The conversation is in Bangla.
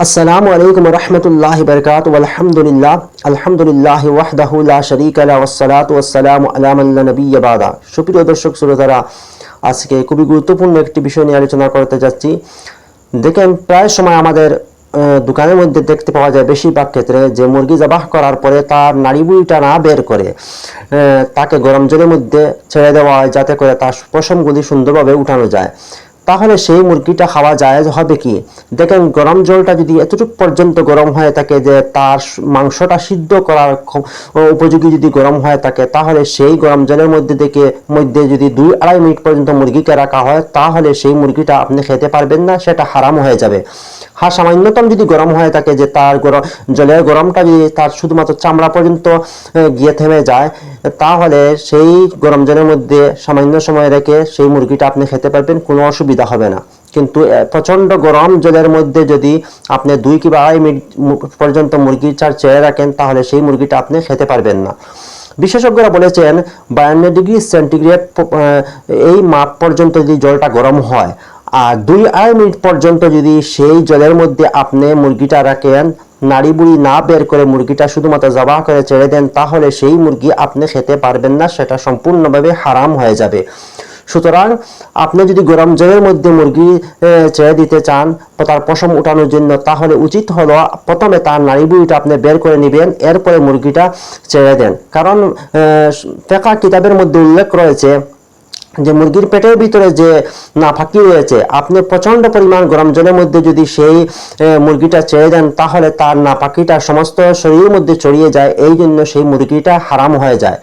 আসসালামু আলাইকুম রহমতুল্লাহি বারাকাতুহু আলহামদুলিল্লাহি ওয়াহদাহু লা শারীকা লাহু ওয়াসসালাতু ওয়াসসালামু আলা মান লা নাবিয়্যা বা'দা। সুপ্রিয় দর্শক শ্রোতারা, আজকে খুবই গুরুত্বপূর্ণ একটি বিষয় নিয়ে আলোচনা করতে যাচ্ছি। দেখেন, প্রায় সময় আমাদের দোকানের মধ্যে দেখতে পাওয়া যায় বেশিরভাগ ক্ষেত্রে যে মুরগি জবাহ করার পরে তার নাড়ি বুড়িটা না বের করে তাকে গরম জলের মধ্যে ছেড়ে দেওয়া হয়, যাতে করে তার পশমগুলি সুন্দরভাবে উঠানো যায়। তাহলে সেই মুরগিটা খাওয়া জায়েজ হবে কি? দেখেন, গরম জলটা যদি এতটুকু পর্যন্ত গরম হয়ে থাকে যে তার মাংসটা সিদ্ধ করার উপযোগী যদি গরম হয়ে থাকে, তাহলে সেই গরম জলের মধ্যে যদি 2-2.5 মিনিট পর্যন্ত মুরগিকে রাখা হয়, তাহলে সেই মুরগিটা আপনি খেতে পারবেন না, সেটা হারাম হয়ে যাবে। হ্যাঁ, সামান্যতম যদি গরম হয়ে থাকে যে তার জলের গরমটা যদি তার শুধুমাত্র চামড়া পর্যন্ত গিয়ে থেমে যায়, তাহলে সেই গরম জলের মধ্যে সামান্য সময় রেখে সেই মুরগিটা আপনি খেতে পারবেন, কোনো অসুবিধা হবে না। কিন্তু প্রচণ্ড গরম জলের মধ্যে যদি আপনি 2 কিংবা 2.5 মিনিট পর্যন্ত মুরগিটা ছেড়ে রাখেন, তাহলে সেই মুরগিটা আপনি খেতে পারবেন না। বিশেষজ্ঞরা বলেছেন 52 ডিগ্রি সেন্টিগ্রেড এই মাপ পর্যন্ত যদি জলটা গরম হয়, আর 2-2.5 মিনিট পর্যন্ত যদি সেই জলের মধ্যে আপনি মুরগিটা রাখেন, নাড়ি বুড়ি না বের করে মুরগিটা শুধুমাত্র জবাহ করে ছেড়ে দেন, তাহলে সেই মুরগি আপনি খেতে পারবেন না, সেটা সম্পূর্ণভাবে হারাম হয়ে যাবে। সুতরাং আপনি যদি গরম জলের মধ্যে মুরগি ছেড়ে দিতে চান তার পশম উঠানোর জন্য, তাহলে উচিত হলো প্রথমে তার নাড়ি বুড়িটা আপনি বের করে নেবেন, এরপরে মুরগিটা ছেড়ে দেন। কারণ ফিকহ কিতাবের মধ্যে উল্লেখ রয়েছে যে মুরগির পেটের ভিতরে যে নাফাকি রয়েছে, আপনি প্রচণ্ড পরিমাণ গরম জলের মধ্যে যদি সেই মুরগিটা ছেড়ে দেন, তাহলে তার নাপাকিটা সমস্ত শরীরের মধ্যে ছড়িয়ে যায়, এই জন্য সেই মুরগিটা হারাম হয়ে যায়।